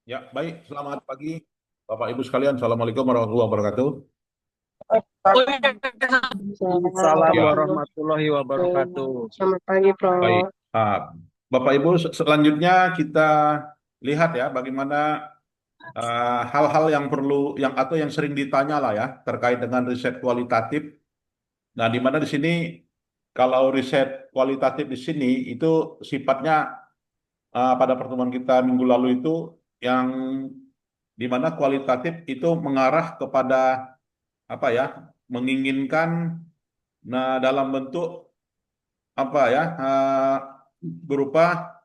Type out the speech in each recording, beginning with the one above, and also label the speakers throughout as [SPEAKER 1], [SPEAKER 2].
[SPEAKER 1] Ya, baik. Selamat pagi, Bapak Ibu sekalian. Assalamualaikum warahmatullahi wabarakatuh.
[SPEAKER 2] Salam
[SPEAKER 1] Ya,
[SPEAKER 2] warahmatullahi wabarakatuh.
[SPEAKER 3] Selamat pagi,
[SPEAKER 1] baik.
[SPEAKER 3] Prof.
[SPEAKER 1] Bapak Ibu, selanjutnya kita lihat ya bagaimana hal-hal yang perlu atau yang sering ditanya lah ya terkait dengan riset kualitatif. Nah, di mana di sini kalau riset kualitatif di sini itu sifatnya pada pertemuan kita minggu lalu itu yang di mana kualitatif itu mengarah kepada apa ya, menginginkan dalam bentuk apa ya, berupa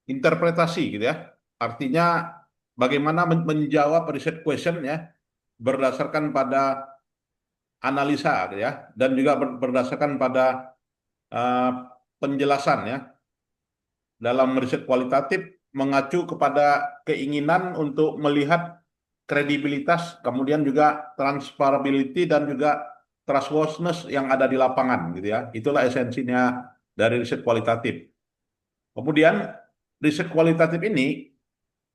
[SPEAKER 1] interpretasi gitu ya. Artinya bagaimana menjawab riset question ya berdasarkan pada analisa gitu ya, dan juga berdasarkan pada uh, penjelasan ya. Dalam riset kualitatif mengacu kepada keinginan untuk melihat kredibilitas, kemudian juga transferability dan juga trustworthiness yang ada di lapangan gitu ya. Itulah esensinya dari riset kualitatif. Kemudian riset kualitatif ini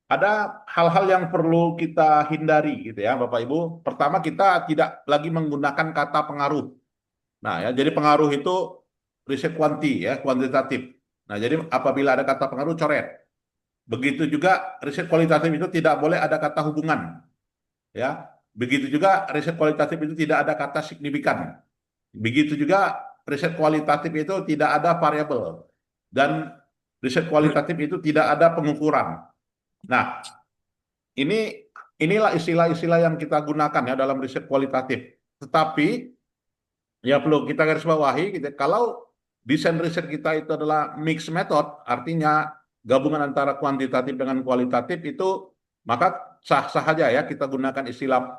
[SPEAKER 1] ada hal-hal yang perlu kita hindari gitu ya Bapak Ibu. Pertama, kita tidak lagi menggunakan kata pengaruh. Nah ya, jadi pengaruh itu riset kuantitatif. Nah, jadi apabila ada kata pengaruh coret. Begitu juga riset kualitatif itu tidak boleh ada kata hubungan, ya. Begitu juga riset kualitatif itu tidak ada kata signifikan. Begitu juga riset kualitatif itu tidak ada variabel dan riset kualitatif itu tidak ada pengukuran. Nah, inilah istilah-istilah yang kita gunakan ya dalam riset kualitatif. Tetapi ya perlu kita garis bawahi gitu. Kalau desain riset kita itu adalah mixed method, artinya gabungan antara kuantitatif dengan kualitatif itu maka sah-sah saja ya kita gunakan istilah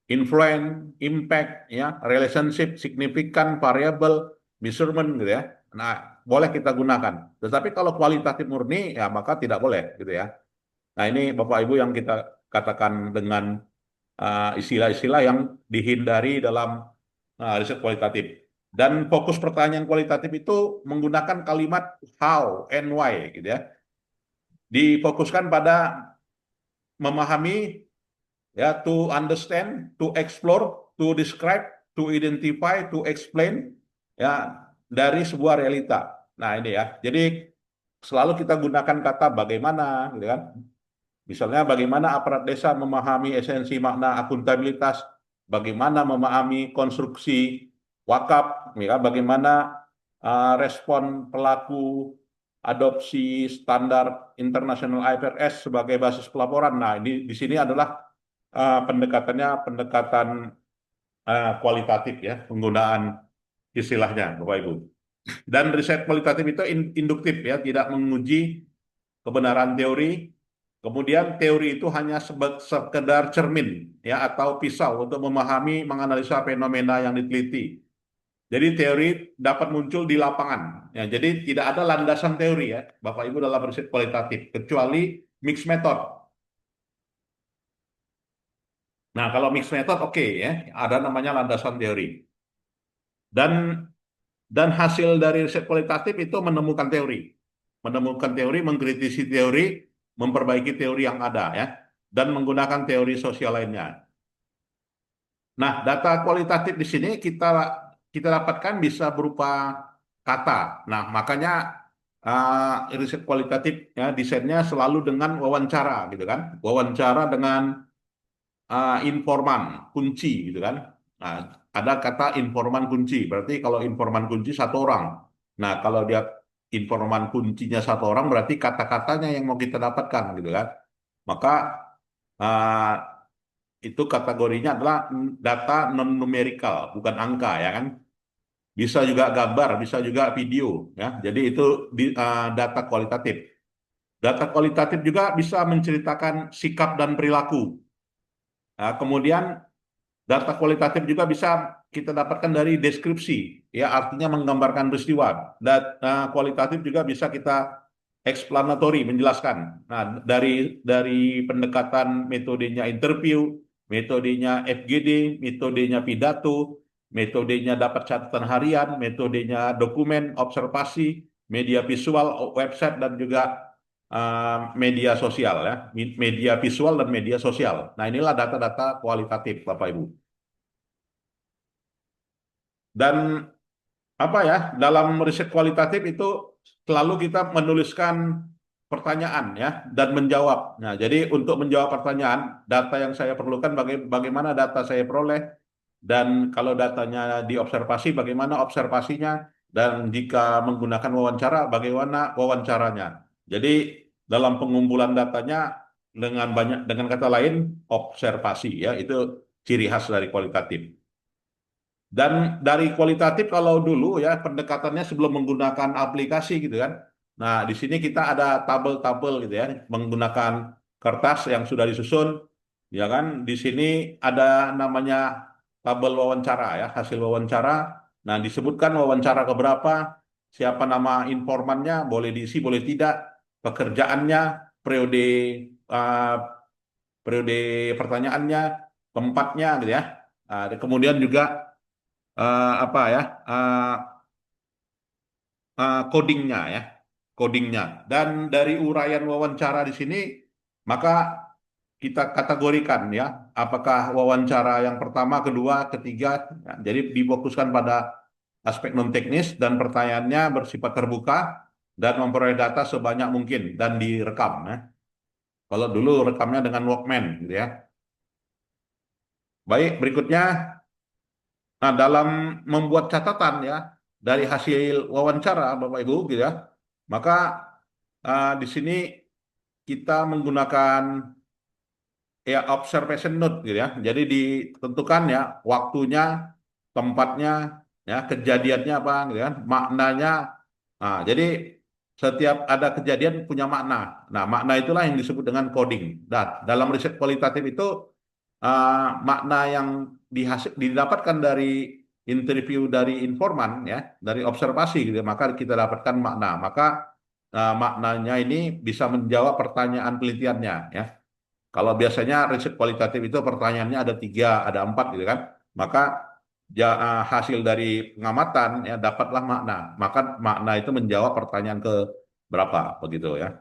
[SPEAKER 1] influence, impact, ya, relationship, signifikan, variable, measurement gitu ya. Nah, boleh kita gunakan. Tetapi kalau kualitatif murni ya maka tidak boleh gitu ya. Nah, ini Bapak Ibu yang kita katakan dengan istilah-istilah yang dihindari dalam riset kualitatif. Dan fokus pertanyaan kualitatif itu menggunakan kalimat how and why gitu ya. Difokuskan pada memahami ya, to understand, to explore, to describe, to identify, to explain ya dari sebuah realita. Nah, ini ya. Jadi selalu kita gunakan kata bagaimana gitu kan. Misalnya bagaimana aparat desa memahami esensi makna akuntabilitas, bagaimana memahami konstruksi wakaf, ya, bagaimana respon pelaku adopsi standar internasional IFRS sebagai basis pelaporan. Nah, ini di sini adalah pendekatannya pendekatan kualitatif ya, penggunaan istilahnya, Bapak Ibu. Dan riset kualitatif itu induktif ya, tidak menguji kebenaran teori. Kemudian teori itu hanya sekedar cermin ya atau pisau untuk memahami, menganalisa fenomena yang diteliti. Jadi teori dapat muncul di lapangan. Ya, jadi tidak ada landasan teori ya, Bapak Ibu dalam riset kualitatif kecuali mixed method. Nah, kalau mixed method oke ya, ada namanya landasan teori. Dan hasil dari riset kualitatif itu menemukan teori. Menemukan teori, mengkritisi teori, memperbaiki teori yang ada ya, dan menggunakan teori sosial lainnya. Nah, data kualitatif di sini kita dapatkan bisa berupa kata. Nah, makanya riset kualitatif ya desainnya selalu dengan wawancara gitu kan. Wawancara dengan informan kunci gitu kan. Nah, ada kata informan kunci. Berarti kalau informan kunci satu orang. Nah, kalau dia informan kuncinya satu orang berarti kata-katanya yang mau kita dapatkan gitu kan. Maka uh, itu kategorinya adalah data non numerikal, bukan angka ya kan. Bisa juga gambar, bisa juga video ya. Jadi itu data kualitatif. Data kualitatif juga bisa menceritakan sikap dan perilaku. Nah, kemudian data kualitatif juga bisa kita dapatkan dari deskripsi, ya artinya menggambarkan peristiwa. Data kualitatif juga bisa kita explanatory, menjelaskan. Nah, dari pendekatan metodenya interview, metodenya FGD, metodenya pidato, metodenya dapat catatan harian, metodenya dokumen, observasi, media visual, website dan juga media sosial ya, media visual dan media sosial. Nah, inilah data-data kualitatif, Bapak Ibu. Dan apa ya, dalam riset kualitatif itu selalu kita menuliskan pertanyaan ya dan menjawab. Nah, jadi untuk menjawab pertanyaan, data yang saya perlukan bagaimana data saya peroleh, dan kalau datanya diobservasi bagaimana observasinya, dan jika menggunakan wawancara bagaimana wawancaranya. Jadi dalam pengumpulan datanya, dengan kata lain observasi ya, itu ciri khas dari kualitatif. Dan dari kualitatif kalau dulu ya pendekatannya sebelum menggunakan aplikasi gitu kan. Nah, di sini kita ada tabel-tabel gitu ya, menggunakan kertas yang sudah disusun, ya kan. Di sini ada namanya tabel wawancara ya, hasil wawancara. Nah, disebutkan wawancara keberapa, siapa nama informannya, boleh diisi, boleh tidak, pekerjaannya, periode eh, periode pertanyaannya, tempatnya gitu ya. Kemudian juga apa ya, uh, codingnya ya, codingnya. Dan dari uraian wawancara di sini, maka kita kategorikan ya, apakah wawancara yang pertama, kedua, ketiga. Ya, jadi difokuskan pada aspek non teknis dan pertanyaannya bersifat terbuka dan memperoleh data sebanyak mungkin dan direkam ya. Kalau dulu rekamnya dengan Walkman gitu ya. Baik, berikutnya, nah, dalam membuat catatan ya dari hasil wawancara Bapak Ibu gitu ya, maka di sini kita menggunakan ya observation note gitu ya. Jadi ditentukan ya waktunya, tempatnya, ya kejadiannya apa gitu kan, maknanya. Nah, jadi setiap ada kejadian punya makna. Nah, makna itulah yang disebut dengan coding. Dan dalam riset kualitatif itu makna yang didapatkan dari interview dari informan ya, dari observasi gitu, maka kita dapatkan makna. Maka maknanya ini bisa menjawab pertanyaan penelitiannya ya. Kalau biasanya riset kualitatif itu pertanyaannya ada tiga, ada empat gitu kan, maka ya, hasil dari pengamatan ya dapatlah makna. Maka makna itu menjawab pertanyaan ke berapa begitu ya.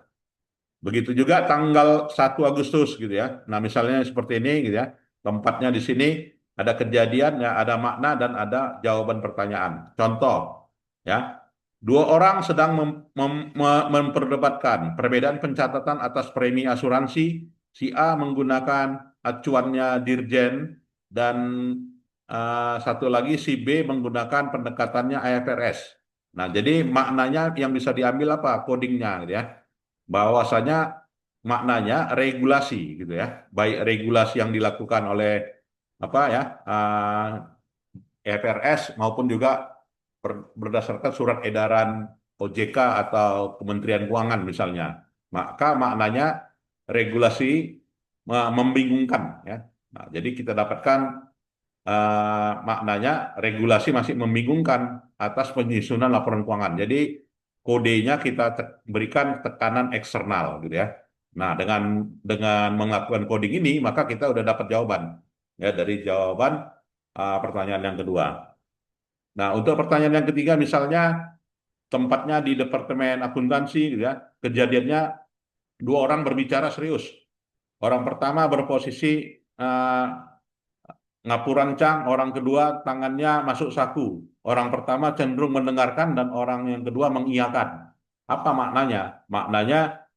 [SPEAKER 1] Begitu juga tanggal 1 Agustus gitu ya. Nah, misalnya seperti ini gitu ya. Tempatnya di sini ada kejadian ya, ada makna dan ada jawaban pertanyaan. Contoh ya. Dua orang sedang memperdebatkan perbedaan pencatatan atas premi asuransi. Si A menggunakan acuannya Dirjen dan satu lagi si B menggunakan pendekatannya IFRS. Nah, jadi maknanya yang bisa diambil apa? Codingnya gitu ya. Bahwasanya maknanya regulasi gitu ya. Baik regulasi yang dilakukan oleh apa ya, IFRS maupun juga berdasarkan surat edaran OJK atau Kementerian Keuangan misalnya. Maka maknanya regulasi membingungkan ya. Nah, jadi kita dapatkan maknanya regulasi masih membingungkan atas penyusunan laporan keuangan. Jadi kodenya kita berikan tekanan eksternal gitu ya. Nah, dengan melakukan coding ini maka kita udah dapat jawaban ya dari jawaban pertanyaan yang kedua. Nah, untuk pertanyaan yang ketiga misalnya tempatnya di Departemen Akuntansi gitu ya. Kejadiannya dua orang berbicara serius. Orang pertama berposisi eh, ngapurancang, orang kedua tangannya masuk saku. Orang pertama cenderung mendengarkan dan orang yang kedua mengiyakan. Apa maknanya? Maknanya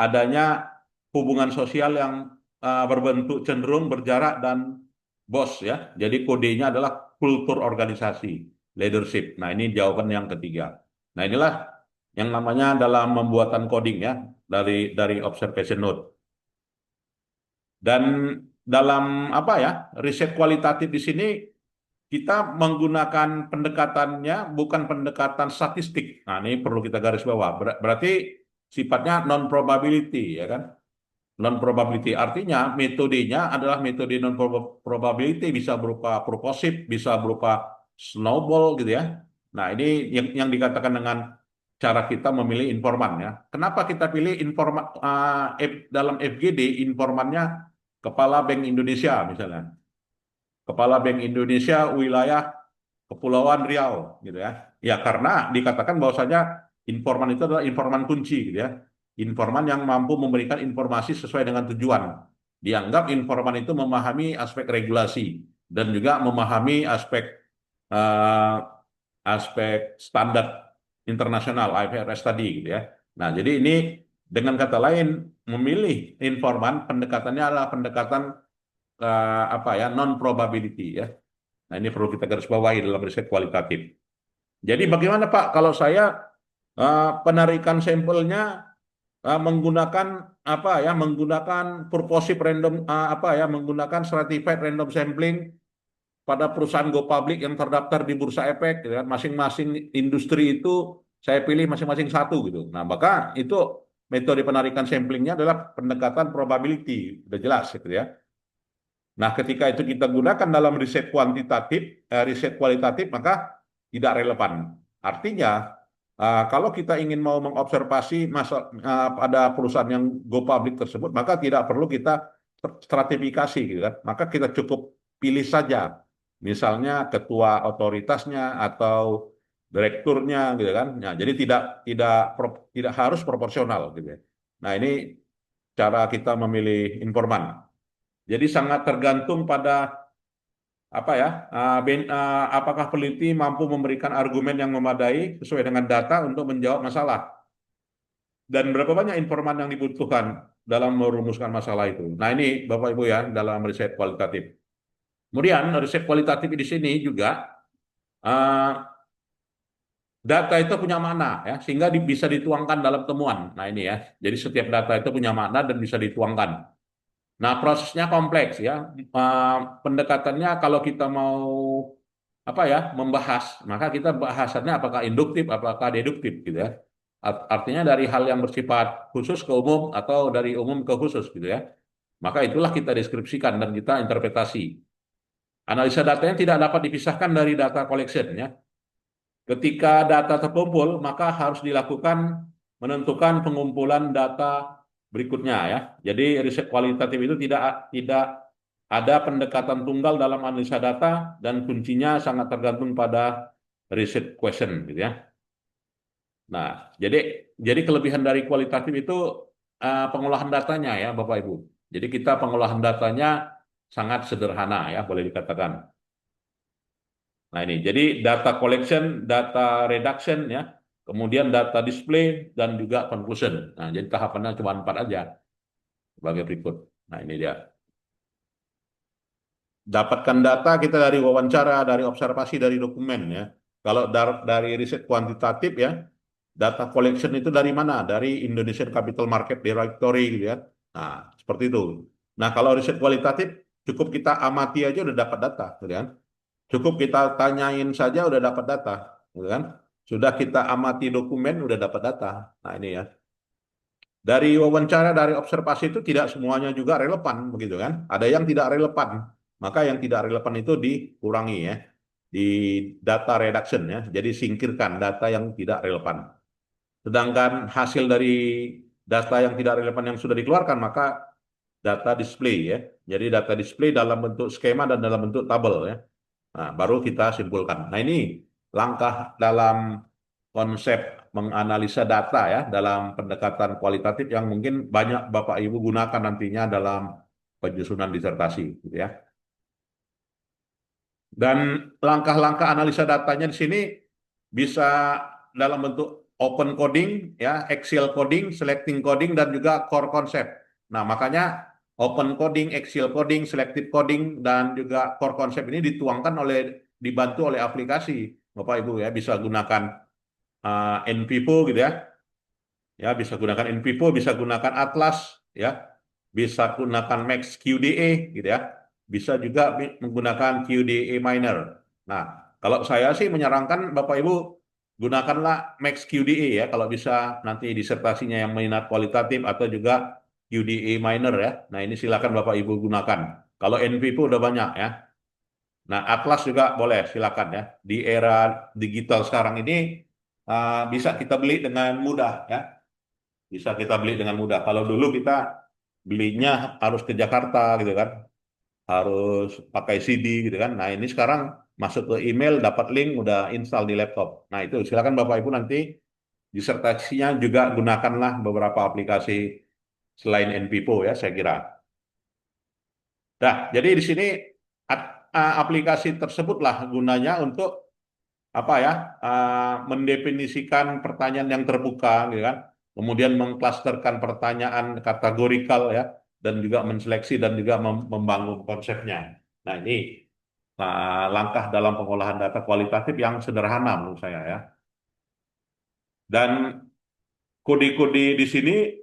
[SPEAKER 1] adanya hubungan sosial yang berbentuk cenderung berjarak dan bos ya. Jadi kodenya adalah kultur organisasi, leadership. Nah, ini jawaban yang ketiga. Nah, inilah yang namanya dalam pembuatan coding ya dari observation note. Dan dalam apa ya, riset kualitatif di sini kita menggunakan pendekatannya bukan pendekatan statistik. Nah, ini perlu kita garis bawah. Berarti sifatnya non probability ya kan? Non probability artinya metodenya adalah metode non probability, bisa berupa purposive, bisa berupa snowball gitu ya. Nah, ini yang dikatakan dengan cara kita memilih informan ya. Kenapa kita pilih informan dalam FGD informannya Kepala Bank Indonesia misalnya. Kepala Bank Indonesia wilayah Kepulauan Riau gitu ya. Ya karena dikatakan bahwasanya informan itu adalah informan kunci gitu ya. informan yang mampu memberikan informasi sesuai dengan tujuan. Dianggap informan itu memahami aspek regulasi dan juga memahami eh, aspek standar internasional IFRS tadi gitu ya. Nah, jadi ini dengan kata lain memilih informan pendekatannya adalah pendekatan apa ya, non probability ya. Nah, ini perlu kita garis bawahi dalam riset kualitatif. Jadi bagaimana Pak kalau saya penarikan sampelnya menggunakan apa ya, menggunakan purposive random apa ya, menggunakan stratified random sampling pada perusahaan go public yang terdaftar di Bursa Efek, gitu kan. Masing-masing industri itu saya pilih masing-masing satu gitu. Nah, maka itu metode penarikan samplingnya adalah pendekatan probability, udah jelas gitu ya. Nah, ketika itu kita gunakan dalam riset kuantitatif, riset kualitatif, maka tidak relevan. Artinya, kalau kita ingin mau mengobservasi pada perusahaan yang go public tersebut, maka tidak perlu kita stratifikasi, gitu kan. Maka kita cukup pilih saja, misalnya ketua otoritasnya atau direkturnya, gitu kan. Nah, jadi tidak harus proporsional, gitu ya. Nah, ini cara kita memilih informan. Jadi sangat tergantung pada apa ya, apakah peneliti mampu memberikan argumen yang memadai sesuai dengan data untuk menjawab masalah dan berapa banyak informan yang dibutuhkan dalam merumuskan masalah itu. Nah ini Bapak Ibu ya dalam riset kualitatif. Kemudian riset kualitatif di sini juga uh, data itu punya makna ya sehingga bisa dituangkan dalam temuan. Nah ini ya, jadi setiap data itu punya makna dan bisa dituangkan. Nah, prosesnya kompleks ya. Pendekatannya kalau kita mau apa ya, membahas, maka kita bahasannya apakah induktif, apakah deduktif gitu ya. Artinya dari hal yang bersifat khusus ke umum atau dari umum ke khusus gitu ya. Maka itulah kita deskripsikan dan kita interpretasi. Analisa datanya tidak dapat dipisahkan dari data collection ya. Ketika data terkumpul, maka harus dilakukan menentukan pengumpulan data berikutnya ya. Jadi riset kualitatif itu tidak ada pendekatan tunggal dalam analisa data dan kuncinya sangat tergantung pada riset question gitu ya. Nah, jadi kelebihan dari kualitatif itu pengolahan datanya ya Bapak Ibu. Jadi kita pengolahan datanya sangat sederhana ya boleh dikatakan. Nah ini, jadi data collection, data reduction ya, kemudian data display dan juga conclusion. Nah jadi tahapannya cuma 4 aja sebagai berikut. Nah ini dia. Dapatkan data kita dari wawancara, dari observasi, dari dokumen ya. Kalau dari riset kuantitatif ya, data collection itu dari mana? Dari Indonesian Capital Market Directory gitu ya. Nah seperti itu. Nah kalau riset kualitatif cukup kita amati aja udah dapat data, gitu kan? Cukup kita tanyain saja udah dapat data, gitu kan? Sudah kita amati dokumen udah dapat data. Nah ini ya. Dari wawancara, dari observasi itu tidak semuanya juga relevan, begitu kan? Ada yang tidak relevan, maka yang tidak relevan itu dikurangi ya di data reduction ya. Jadi singkirkan data yang tidak relevan. Sedangkan hasil dari data yang tidak relevan yang sudah dikeluarkan maka data display ya. Jadi data display dalam bentuk skema dan dalam bentuk tabel ya. Nah, baru kita simpulkan. Nah, ini langkah dalam konsep menganalisa data ya, dalam pendekatan kualitatif yang mungkin banyak Bapak Ibu gunakan nantinya dalam penyusunan disertasi, gitu ya. Dan langkah-langkah analisa datanya di sini bisa dalam bentuk open coding, ya, Excel coding, selecting coding, dan juga core concept. Nah, makanya open coding, Excel coding, selective coding, dan juga core concept ini dibantu oleh aplikasi, Bapak Ibu ya, bisa gunakan NVivo gitu ya, bisa gunakan NVivo, bisa gunakan Atlas, ya, bisa gunakan Max QDA gitu ya, bisa juga menggunakan QDA Miner. Nah, kalau saya sih menyarankan Bapak Ibu gunakanlah Max QDA ya, kalau bisa nanti disertasinya yang minat kualitatif atau juga QDA Miner ya. Nah, ini silakan Bapak Ibu gunakan. Kalau NVivo udah banyak ya. Nah, Atlas juga boleh, silakan ya. Di era digital sekarang ini bisa kita beli dengan mudah ya. Bisa kita beli dengan mudah. Kalau dulu kita belinya harus ke Jakarta gitu kan, harus pakai CD gitu kan. Nah, ini sekarang masuk ke email, dapat link, udah install di laptop. Nah, itu silakan Bapak Ibu nanti disertasinya juga gunakanlah beberapa aplikasi selain NPPO ya, saya kira. Nah, jadi di sini aplikasi tersebutlah gunanya untuk apa ya, mendefinisikan pertanyaan yang terbuka, gitu kan. Kemudian mengklasterkan pertanyaan kategorikal ya, dan juga menseleksi dan juga membangun konsepnya. Nah, ini langkah dalam pengolahan data kualitatif yang sederhana menurut saya ya. Dan kode-kode di sini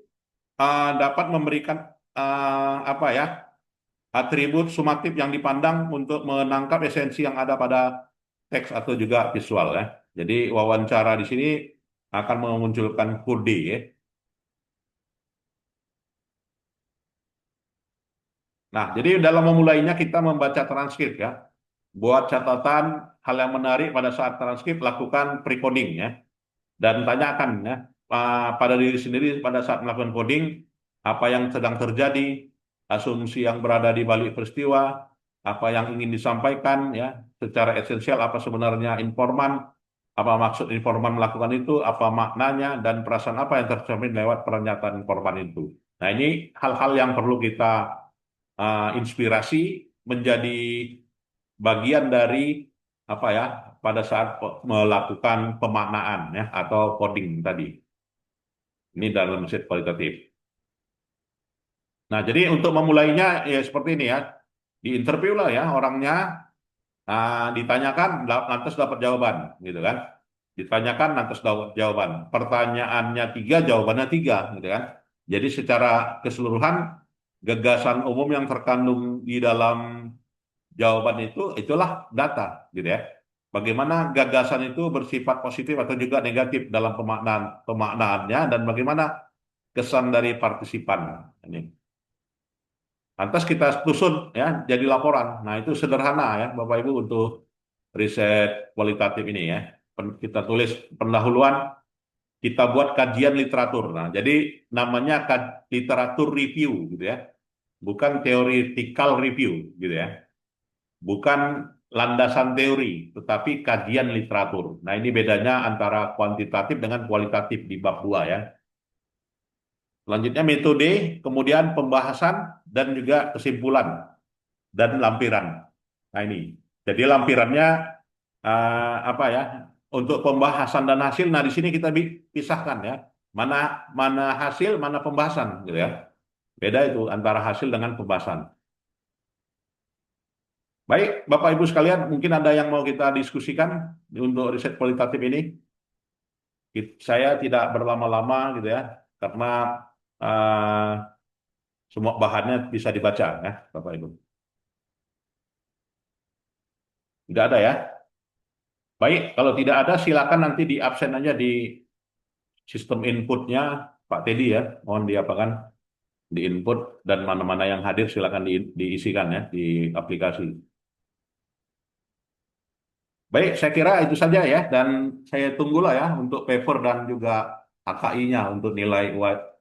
[SPEAKER 1] dapat memberikan apa ya, atribut sumatif yang dipandang untuk menangkap esensi yang ada pada teks atau juga visual ya. Jadi wawancara di sini akan memunculkan kode ya. Nah, jadi dalam memulainya kita membaca transkrip ya. Buat catatan hal yang menarik pada saat transkrip, lakukan pre-coding ya. Dan tanyakan ya pada diri sendiri pada saat melakukan coding apa yang sedang terjadi, asumsi yang berada di balik peristiwa, apa yang ingin disampaikan ya, secara esensial apa sebenarnya informan, apa maksud informan melakukan itu, apa maknanya dan perasaan apa yang tercermin lewat pernyataan informan itu. Nah, ini hal-hal yang perlu kita inspirasi menjadi bagian dari apa ya, pada saat melakukan pemaknaan ya atau coding tadi. Ini dalam riset kualitatif. Nah, jadi untuk memulainya ya seperti ini ya. Diinterview lah ya orangnya, ditanyakan lantas dapat jawaban gitu kan. Ditanyakan lantas dapat jawaban. Pertanyaannya tiga, jawabannya tiga gitu kan. Jadi secara keseluruhan gagasan umum yang terkandung di dalam jawaban itu itulah data gitu ya. Bagaimana gagasan itu bersifat positif atau juga negatif dalam pemaknaannya dan bagaimana kesan dari partisipan ini. Lantas kita susun ya jadi laporan. Nah, itu sederhana ya Bapak Ibu untuk riset kualitatif ini ya. Kita tulis pendahuluan, kita buat kajian literatur. Nah, jadi namanya literatur review gitu ya. Bukan theoretical review gitu ya. Bukan landasan teori, tetapi kajian literatur. Nah, ini bedanya antara kuantitatif dengan kualitatif di bab 2 ya. Selanjutnya metode, kemudian pembahasan, dan juga kesimpulan, dan lampiran. Nah, ini. Jadi lampirannya apa ya? Untuk pembahasan dan hasil, nah di sini kita pisahkan ya. Mana mana hasil, mana pembahasan gitu ya. Beda itu antara hasil dengan pembahasan. Baik, Bapak Ibu sekalian, mungkin ada yang mau kita diskusikan untuk riset kualitatif ini. Saya tidak berlama-lama gitu ya, karena uh, semua bahannya bisa dibaca ya, Bapak Ibu. Tidak ada ya? Baik, kalau tidak ada silakan nanti di absen aja di sistem inputnya Pak Teddy ya, mohon diapakan di input dan mana-mana yang hadir silakan diisikan ya di aplikasi. Baik, saya kira itu saja ya, dan saya tunggulah ya untuk paper dan juga HKI-nya untuk nilai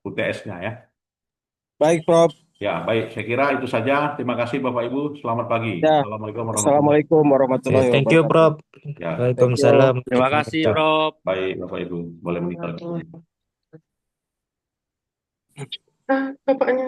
[SPEAKER 1] UTS-nya ya.
[SPEAKER 2] Baik, Prof.
[SPEAKER 1] Ya, baik, saya kira itu saja. Terima kasih Bapak Ibu. Selamat pagi.
[SPEAKER 2] Ya,
[SPEAKER 1] Assalamualaikum warahmatullahi wabarakatuh.
[SPEAKER 2] Assalamualaikum
[SPEAKER 3] Oke,
[SPEAKER 2] warahmatullahi
[SPEAKER 3] thank you,
[SPEAKER 2] wabarakatuh.
[SPEAKER 3] Prof.
[SPEAKER 1] Ya,
[SPEAKER 2] Thank you.
[SPEAKER 3] Waalaikumsalam
[SPEAKER 2] Terima
[SPEAKER 3] warahmatullahi
[SPEAKER 2] kasih,
[SPEAKER 3] wabarakatuh.
[SPEAKER 2] Prof.
[SPEAKER 1] baik Bapak Ibu, boleh meninggal.
[SPEAKER 4] Bapaknya.